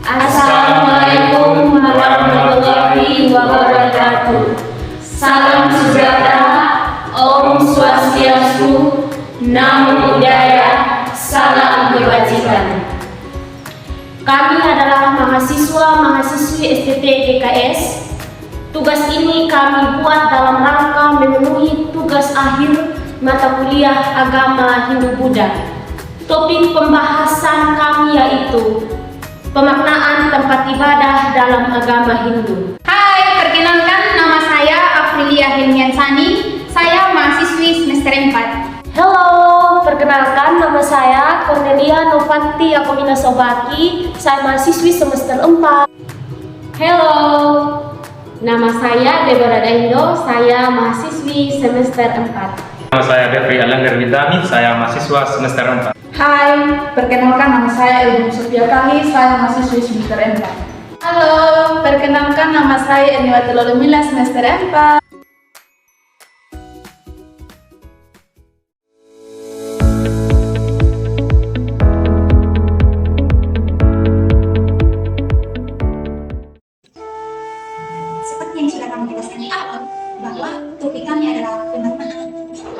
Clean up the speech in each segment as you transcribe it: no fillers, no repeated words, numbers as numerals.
Assalamualaikum warahmatullahi wabarakatuh. Salam sejahtera, Om Swastiastu, Namo Buddhaya, salam kebajikan. Kami adalah mahasiswa-mahasiswi STT GKS. Tugas ini kami buat dalam rangka memenuhi tugas akhir mata kuliah agama Hindu-Buddha. Topik pembahasan kami yaitu pemaknaan tempat ibadah dalam agama Hindu. Hai, perkenalkan nama saya Afrilia Helmiansani. Saya mahasiswi semester 4. Halo, perkenalkan nama saya Cornelia Novanti Yakomina Sobaki. Saya mahasiswi semester 4. Halo, nama saya Deborah Daindo. Saya mahasiswi semester 4. Nama saya Devri Alanggar Widami. Saya mahasiswa semester 4. Hai, perkenalkan nama saya Elvin Sofia Kali, saya mahasiswi semester 4. Halo, perkenalkan nama saya Eniwati Lolomila semester 4. Seperti yang sudah kami jelaskan di awal, bahwa topik kami adalah pemaknaan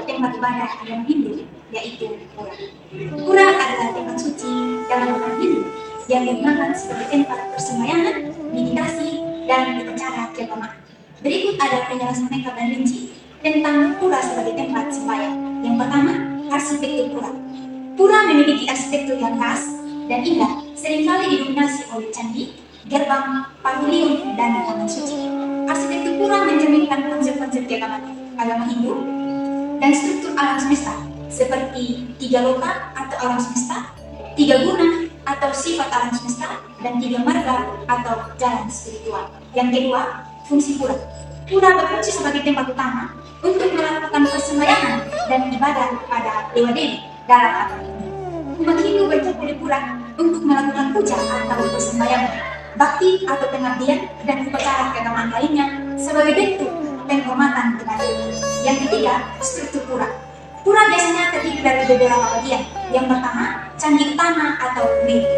tempat ibadah agama Hindu, yaitu pura. Pura adalah tempat suci dalam agama Hindu yang digunakan sebagai tempat persembahyangan, meditasi, dan upacara keagamaan. Berikut ada penjelasan lengkap dan rinci tentang pura sebagai tempat sembahyang. Yang pertama, arsitektur pura. Pura memiliki arsitektur yang khas dan indah, seringkali didominasi oleh candi, gerbang, pavilion, dan taman suci. Arsitektur pura mencerminkan konsep-konsep keagamaan agama Hindu dan struktur alam semesta, seperti 3 loka atau alam semesta, 3 guna atau sifat alam semesta, dan 3 marga atau jalan spiritual. Yang kedua, fungsi pura. Pura berfungsi sebagai tempat utama untuk melakukan persembahyangan dan ibadah pada dewa-dewi dalam agama Hindu. Umat Hindu berkumpul di pura untuk melakukan puja atau persembahyangan, bakti atau pengabdian, dan upacara keagamaan lainnya sebagai bentuk penghormatan kepada Dewa. Yang ketiga, struktur pura. Pura biasanya terdiri dari beberapa bagian. Yang pertama, candi utama atau wiri.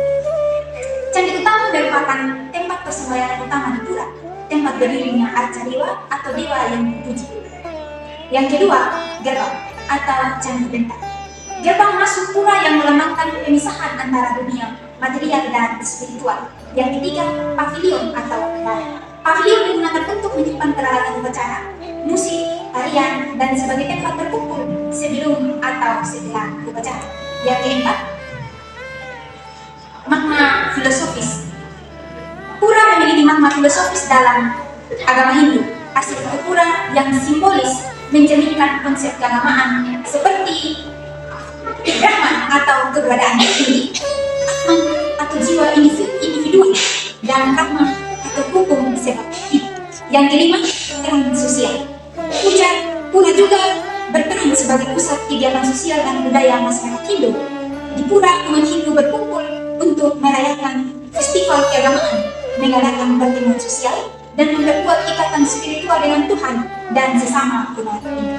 Candi utama merupakan tempat persembahyangan utama di pura, tempat berdirinya arca dewa atau dewa yang dipuji. Yang kedua, gerbang atau candi bentang. Gerbang masuk pura yang melambangkan pemisahan antara dunia material dan spiritual. Yang ketiga, pavilion atau balai. Pavilion digunakan untuk menyimpan peralatan upacara, musik, tarian, dan sebagai tempat berkumpul sebelum atau setelah upacara. Yang keempat, makna filosofis. Pura memiliki makna filosofis dalam agama Hindu. Arsitektur pura yang simbolis mencerminkan konsep keagamaan seperti Brahman atau keberadaan tinggi, Atman atau jiwa individual, dan Karma atau hukum sebab. Yang kelima, peran sosial. Pura juga berperan sebagai pusat kegiatan sosial dan budaya masyarakat Hindu. Di pura, umat Hindu berkumpul untuk merayakan festival keagamaan, mengadakan pertemuan sosial, dan memperkuat ikatan spiritual dengan Tuhan dan sesama umat Hindu.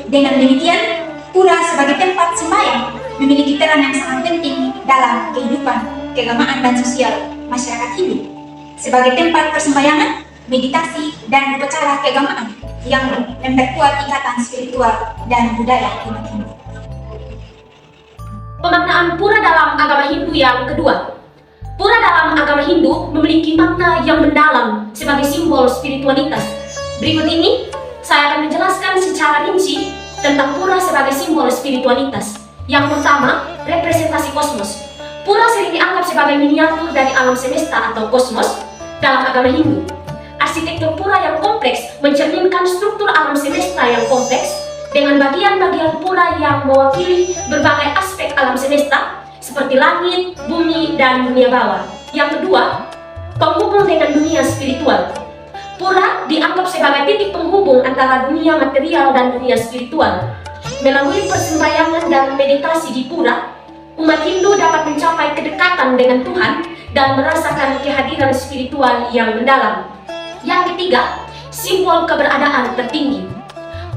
Dengan demikian, pura sebagai tempat sembahyang memiliki peran yang sangat penting dalam kehidupan keagamaan dan sosial masyarakat Hindu sebagai tempat persembahyangan, meditasi, dan upacara keagamaan yang memperkuat ikatan spiritual dan budaya umat Hindu. Pemaknaan pura dalam agama Hindu yang kedua. Pura dalam agama Hindu memiliki makna yang mendalam sebagai simbol spiritualitas. Berikut ini saya akan menjelaskan secara rinci tentang pura sebagai simbol spiritualitas. Yang pertama, representasi kosmos. Pura sering dianggap sebagai miniatur dari alam semesta atau kosmos dalam agama Hindu. Arsitektur pura yang kompleks mencerminkan struktur alam semesta yang kompleks dengan bagian-bagian pura yang mewakili berbagai aspek alam semesta seperti langit, bumi, dan dunia bawah. Yang kedua, penghubung dengan dunia spiritual. Pura dianggap sebagai titik penghubung antara dunia material dan dunia spiritual. Melalui persembahyangan dan meditasi di pura, umat Hindu dapat mencapai kedekatan dengan Tuhan dan merasakan kehadiran spiritual yang mendalam. Yang ketiga, simbol keberadaan tertinggi.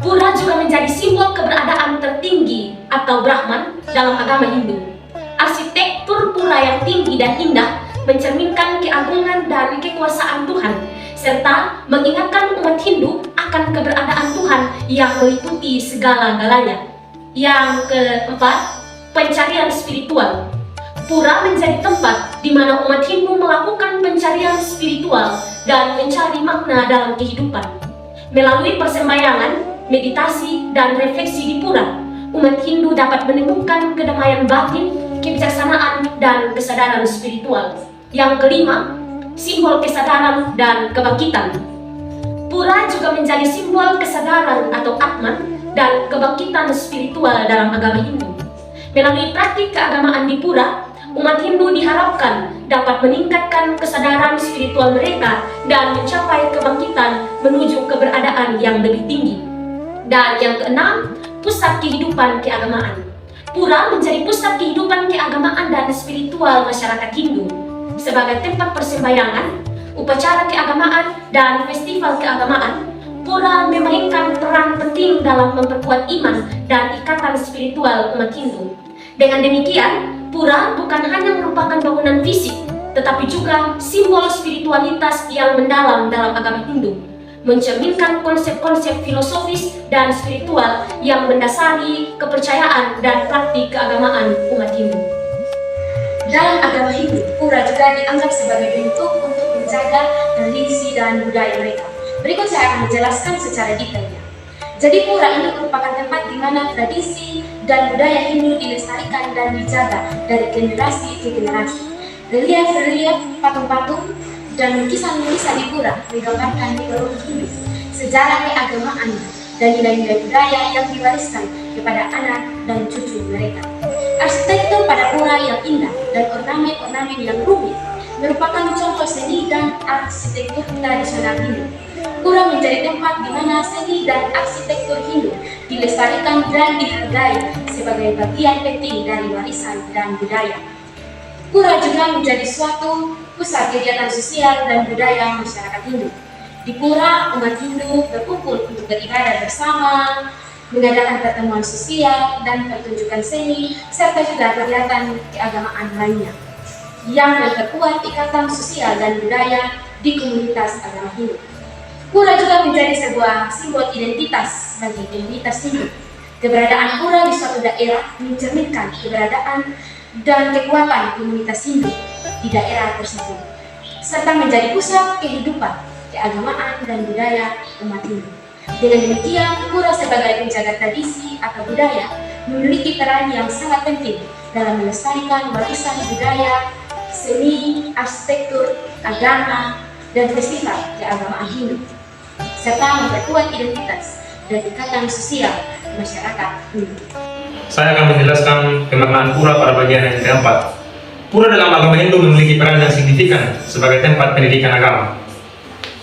Pura juga menjadi simbol keberadaan tertinggi atau Brahman dalam agama Hindu. Arsitektur pura yang tinggi dan indah mencerminkan keagungan dan kekuasaan Tuhan, serta mengingatkan umat Hindu akan keberadaan Tuhan yang meliputi segala-galanya. Yang keempat, pencarian spiritual. Pura menjadi tempat di mana umat Hindu melakukan pencarian spiritual dan mencari makna dalam kehidupan. Melalui persembahyangan, meditasi, dan refleksi di pura, umat Hindu dapat menemukan kedamaian batin, kebijaksanaan, dan kesadaran spiritual. Yang kelima, simbol kesadaran dan kebangkitan. Pura juga menjadi simbol kesadaran atau atman dan kebangkitan spiritual dalam agama Hindu. Melalui praktik keagamaan di pura, umat Hindu diharapkan dapat meningkatkan kesadaran spiritual mereka dan mencapai kebangkitan menuju keberadaan yang lebih tinggi. Dan yang keenam, pusat kehidupan keagamaan. Pura menjadi pusat kehidupan keagamaan dan spiritual masyarakat Hindu. Sebagai tempat persembahyangan, upacara keagamaan, dan festival keagamaan, pura memainkan peran penting dalam memperkuat iman dan ikatan spiritual umat Hindu. Dengan demikian, pura bukan hanya merupakan bangunan fisik, tetapi juga simbol spiritualitas yang mendalam dalam agama Hindu, mencerminkan konsep-konsep filosofis dan spiritual yang mendasari kepercayaan dan praktik keagamaan umat Hindu. Dalam agama Hindu, pura juga dianggap sebagai bentuk untuk menjaga tradisi dan budaya mereka. Berikut saya akan menjelaskan secara detailnya. Jadi pura ini merupakan tempat di mana tradisi dan budaya Hindu dilestarikan dan dijaga dari generasi ke generasi. Relief-relief, patung-patung, dan lukisan-lukisan di pura menggambarkan teologi Hindu, sejarah keagamaan, dan nilai-nilai budaya yang diwariskan kepada anak dan cucu mereka. Arsitektur pada pura yang indah dan ornamen-ornamen yang rumit merupakan contoh seni dan arsitektur tradisional Hindu. Pura menjadi tempat di mana seni dan arsitektur Hindu dilestarikan dan dihargai sebagai bagian penting dari warisan dan budaya. Pura juga menjadi suatu pusat kegiatan sosial dan budaya masyarakat Hindu. Di pura, umat Hindu berkumpul untuk beribadah bersama, mengadakan pertemuan sosial dan pertunjukan seni, serta juga kegiatan keagamaan lainnya yang memperkuat ikatan sosial dan budaya di komunitas agama Hindu. Pura juga menjadi sebuah simbol identitas bagi komunitas Hindu. Keberadaan pura di suatu daerah mencerminkan keberadaan dan kekuatan komunitas Hindu di daerah tersebut, serta menjadi pusat kehidupan, keagamaan, dan budaya umat Hindu. Dengan demikian, pura sebagai penjaga tradisi atau budaya memiliki peran yang sangat penting dalam melestarikan warisan budaya, seni, arsitektur, agama, dan festival keagamaan Hindu, serta memperkuat identitas dan ikatan sosial masyarakat Hindu. Saya akan menjelaskan pemaknaan pura pada bagian yang keempat. Pura dalam agama Hindu memiliki peran yang signifikan sebagai tempat pendidikan agama.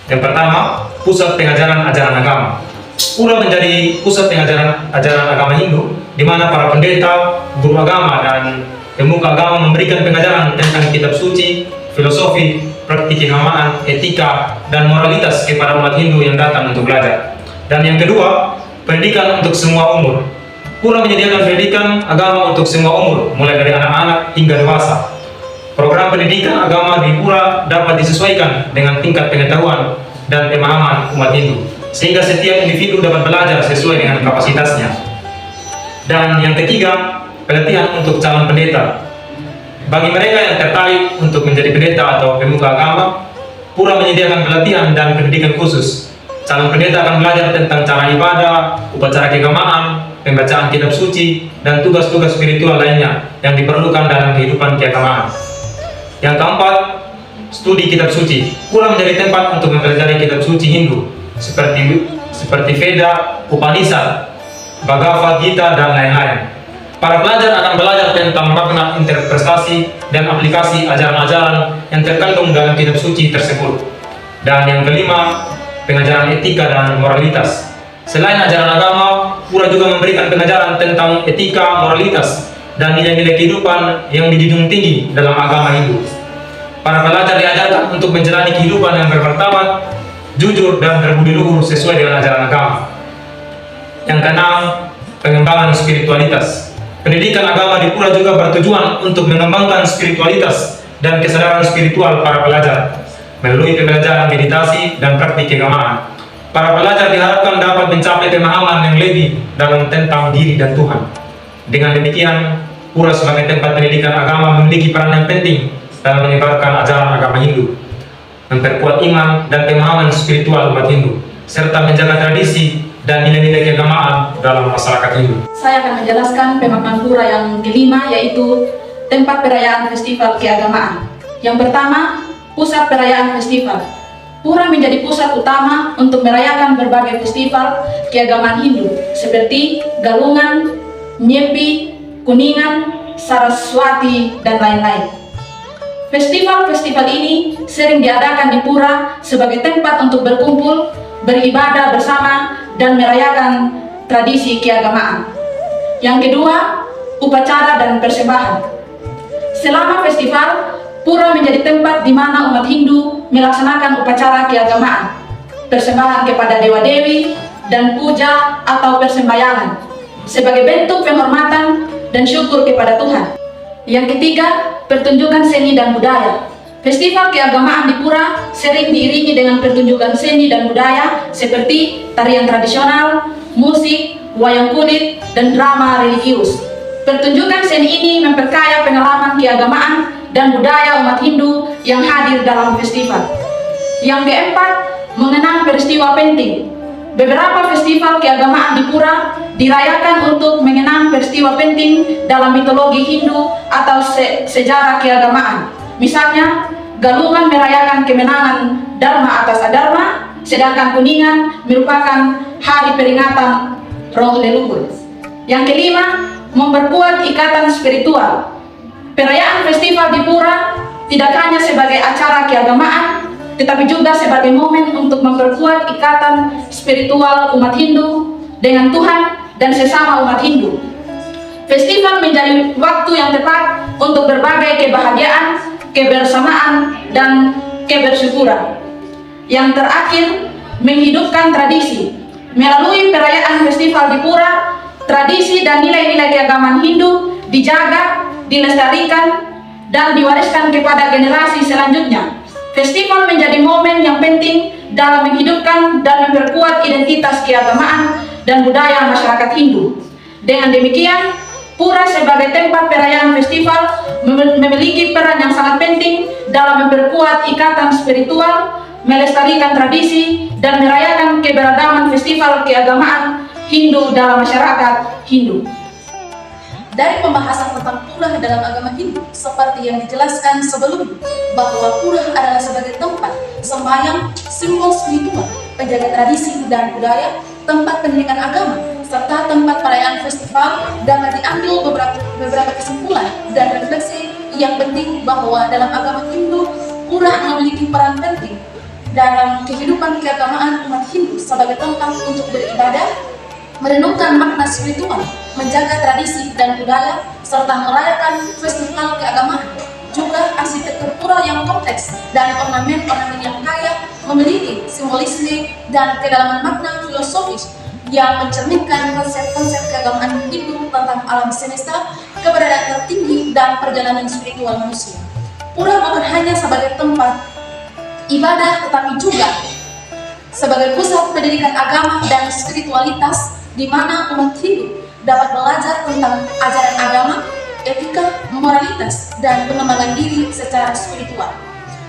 Yang pertama, pusat pengajaran ajaran agama. Pura menjadi pusat pengajaran ajaran agama Hindu, di mana para pendeta, guru agama, dan pemuka agama memberikan pengajaran tentang kitab suci, filosofi, praktik keagamaan, etika, dan moralitas kepada umat Hindu yang datang untuk belajar. Dan yang kedua, pendidikan untuk semua umur. Pura menyediakan pendidikan agama untuk semua umur, mulai dari anak-anak hingga dewasa. Program pendidikan agama di pura dapat disesuaikan dengan tingkat pengetahuan dan pemahaman umat Hindu, sehingga setiap individu dapat belajar sesuai dengan kapasitasnya. Dan yang ketiga, pelatihan untuk calon pendeta. Bagi mereka yang tertarik untuk menjadi pendeta atau pemuka agama, pura menyediakan pelatihan dan pendidikan khusus. Calon pendeta akan belajar tentang cara ibadah, upacara keagamaan, pembacaan kitab suci, dan tugas-tugas spiritual lainnya yang diperlukan dalam kehidupan keagamaan. Yang keempat, studi kitab suci. Pura menjadi tempat untuk mempelajari kitab suci Hindu seperti Veda, Upanishad, Bhagavad Gita, dan lain-lain. Para pelajar akan belajar tentang makna interpretasi dan aplikasi ajaran-ajaran yang terkandung dalam kitab suci tersebut. Dan yang kelima, pengajaran etika dan moralitas. Selain ajaran agama, pura juga memberikan pengajaran tentang etika, moralitas, dan nilai-nilai kehidupan yang dijunjung tinggi dalam agama Hindu. Para pelajar diajarkan untuk menjalani kehidupan yang bermartabat, jujur, dan berbudi luhur sesuai dengan ajaran agama. Yang keenam, pengembangan spiritualitas. Pendidikan agama di pura juga bertujuan untuk mengembangkan spiritualitas dan kesadaran spiritual para pelajar melalui pembelajaran meditasi dan praktik keagamaan. Para pelajar diharapkan dapat mencapai pemahaman yang lebih dalam tentang diri dan Tuhan. Dengan demikian, Pura sebagai tempat pendidikan agama memiliki peran yang penting dalam menyebarkan ajaran agama Hindu, memperkuat iman dan pemahaman spiritual umat Hindu, serta menjaga tradisi dan nilai-nilai keagamaan dalam masyarakat Hindu. Saya akan menjelaskan pemaknaan pura yang kelima, yaitu tempat perayaan festival keagamaan. Yang pertama, pusat perayaan festival. Pura menjadi pusat utama untuk merayakan berbagai festival keagamaan Hindu seperti Galungan, Nyepi, Kuningan, Saraswati, dan lain-lain. Festival-festival ini sering diadakan di pura sebagai tempat untuk berkumpul, beribadah bersama, dan merayakan tradisi keagamaan. Yang kedua, upacara dan persembahan. Selama festival, pura menjadi tempat di mana umat Hindu melaksanakan upacara keagamaan, persembahan kepada dewa-dewi, dan puja atau persembahyangan sebagai bentuk penghormatan dan syukur kepada Tuhan. Yang ketiga, pertunjukan seni dan budaya. Festival keagamaan di pura sering diiringi dengan pertunjukan seni dan budaya seperti tarian tradisional, musik, wayang kulit, dan drama religius. Pertunjukan seni ini memperkaya pengalaman keagamaan dan budaya umat Hindu yang hadir dalam festival. Yang keempat, mengenang peristiwa penting. Beberapa festival keagamaan di pura dirayakan untuk mengenang peristiwa penting dalam mitologi Hindu atau sejarah keagamaan. Misalnya, Galungan merayakan kemenangan Dharma atas Adharma, sedangkan Kuningan merupakan hari peringatan roh leluhur. Yang kelima, memperkuat ikatan spiritual. Perayaan festival di pura tidak hanya sebagai acara keagamaan, tetapi juga sebagai momen untuk memperkuat ikatan spiritual umat Hindu dengan Tuhan dan sesama umat Hindu. Festival menjadi waktu yang tepat untuk berbagai kebahagiaan, kebersamaan, dan kebersyukuran. Yang terakhir, menghidupkan tradisi. Melalui perayaan festival di pura, tradisi dan nilai-nilai keagamaan Hindu dijaga, dilestarikan, dan diwariskan kepada generasi selanjutnya. Festival menjadi momen yang penting dalam menghidupkan dan memperkuat identitas keagamaan dan budaya masyarakat Hindu. Dengan demikian, pura sebagai tempat perayaan festival memiliki peran yang sangat penting dalam memperkuat ikatan spiritual, melestarikan tradisi, dan merayakan keberagaman festival keagamaan Hindu dalam masyarakat Hindu. Dari pembahasan tentang pura dalam agama Hindu, seperti yang dijelaskan sebelumnya, bahwa pura adalah sebagai tempat sembahyang, simbol spiritual, penjaga tradisi dan budaya, tempat pendidikan agama, serta tempat perayaan festival, dapat diambil beberapa kesimpulan dan refleksi yang penting bahwa dalam agama Hindu, pura memiliki peran penting dalam kehidupan keagamaan umat Hindu sebagai tempat untuk beribadah, merenungkan makna spiritual, menjaga tradisi dan budaya, serta merayakan festival keagamaan. Juga arsitektur pura yang kompleks dan ornamen-ornamen yang kaya memiliki simbolisme dan kedalaman makna filosofis yang mencerminkan konsep-konsep keagamaan Hindu tentang alam semesta, keberadaan tertinggi, dan perjalanan spiritual manusia. Pura bukan hanya sebagai tempat ibadah, tetapi juga sebagai pusat pendidikan agama dan spiritualitas di mana umat Hindu dapat belajar tentang ajaran agama, etika, moralitas, dan pengembangan diri secara spiritual.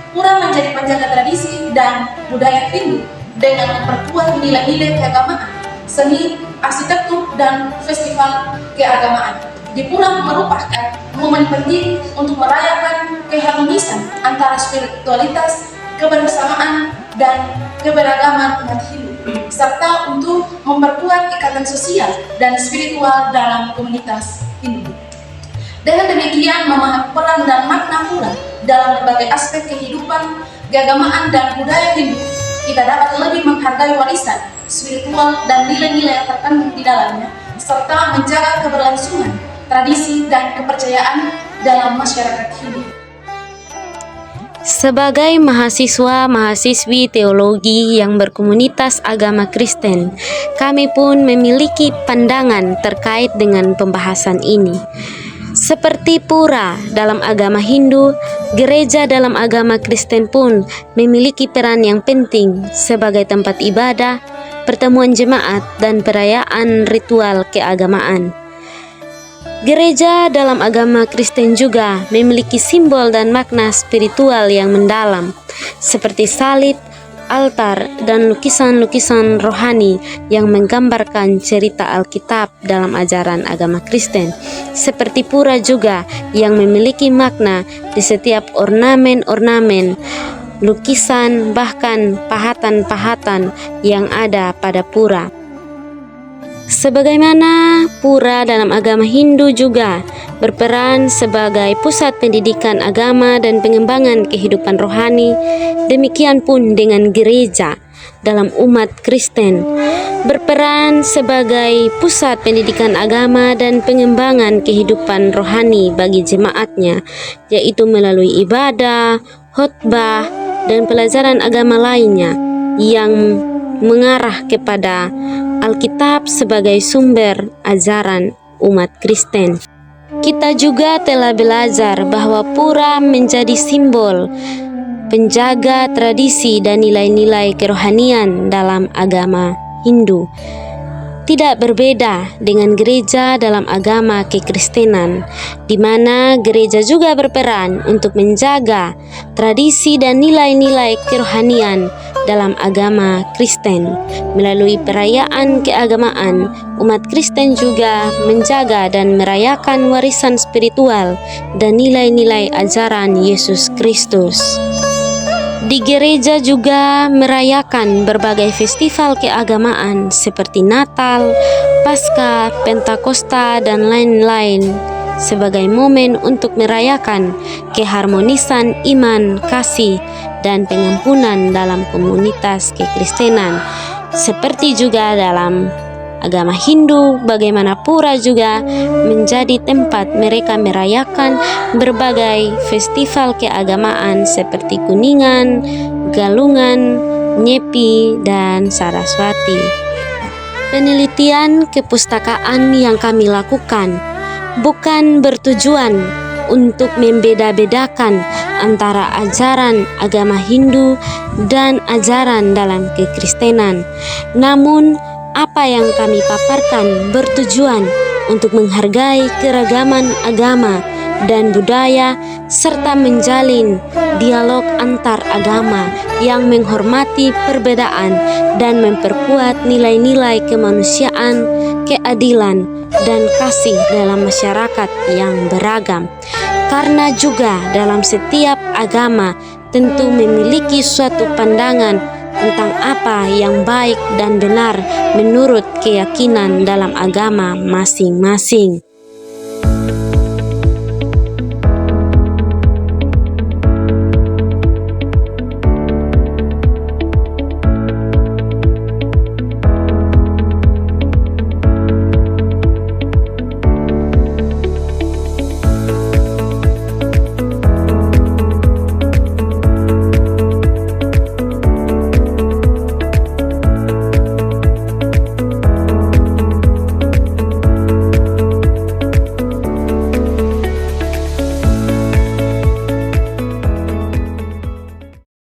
Pura menjadi penjaga tradisi dan budaya Hindu dengan memperkuat nilai-nilai keagamaan, seni, arsitektur, dan festival keagamaan. Di pura merupakan momen penting untuk merayakan keharmonisan antara spiritualitas, kebersamaan, dan keberagaman umat Hindu, serta untuk memperkuat ikatan sosial dan spiritual dalam komunitas Hindu. Dengan demikian, memahami peran dan makna pura dalam berbagai aspek kehidupan, keagamaan, dan budaya Hindu, kita dapat lebih menghargai warisan spiritual dan nilai-nilai yang terkandung di dalamnya, serta menjaga keberlangsungan, tradisi, dan kepercayaan dalam masyarakat Hindu. Sebagai mahasiswa-mahasiswi teologi yang berkomunitas agama Kristen, kami pun memiliki pandangan terkait dengan pembahasan ini. Seperti pura dalam agama Hindu, gereja dalam agama Kristen pun memiliki peran yang penting sebagai tempat ibadah, pertemuan jemaat, dan perayaan ritual keagamaan. Gereja dalam agama Kristen juga memiliki simbol dan makna spiritual yang mendalam, seperti salib, altar, dan lukisan-lukisan rohani yang menggambarkan cerita Alkitab dalam ajaran agama Kristen. Seperti pura juga yang memiliki makna di setiap ornamen-ornamen, lukisan, bahkan pahatan-pahatan yang ada pada pura. Sebagaimana pura dalam agama Hindu juga berperan sebagai pusat pendidikan agama dan pengembangan kehidupan rohani, demikian pun dengan gereja dalam umat Kristen berperan sebagai pusat pendidikan agama dan pengembangan kehidupan rohani bagi jemaatnya, yaitu melalui ibadah, khotbah, dan pelajaran agama lainnya yang mengarah kepada Alkitab sebagai sumber ajaran umat Kristen. Kita juga telah belajar bahwa pura menjadi simbol penjaga tradisi dan nilai-nilai kerohanian dalam agama Hindu. Tidak berbeda dengan gereja dalam agama kekristenan, di mana gereja juga berperan untuk menjaga tradisi dan nilai-nilai kerohanian dalam agama Kristen. Melalui perayaan keagamaan, umat Kristen juga menjaga dan merayakan warisan spiritual dan nilai-nilai ajaran Yesus Kristus. Di gereja juga merayakan berbagai festival keagamaan seperti Natal, Paskah, Pentakosta, dan lain-lain sebagai momen untuk merayakan keharmonisan iman, kasih, dan pengampunan dalam komunitas kekristenan. Seperti juga dalam agama Hindu, bagaimana pura juga menjadi tempat mereka merayakan berbagai festival keagamaan seperti Kuningan, Galungan, Nyepi, dan Saraswati. Penelitian kepustakaan yang kami lakukan bukan bertujuan untuk membeda-bedakan antara ajaran agama Hindu dan ajaran dalam kekristenan, namun apa yang kami paparkan bertujuan untuk menghargai keragaman agama dan budaya serta menjalin dialog antar agama yang menghormati perbedaan dan memperkuat nilai-nilai kemanusiaan, keadilan, dan kasih dalam masyarakat yang beragam. Karena juga dalam setiap agama tentu memiliki suatu pandangan tentang apa yang baik dan benar menurut keyakinan dalam agama masing-masing.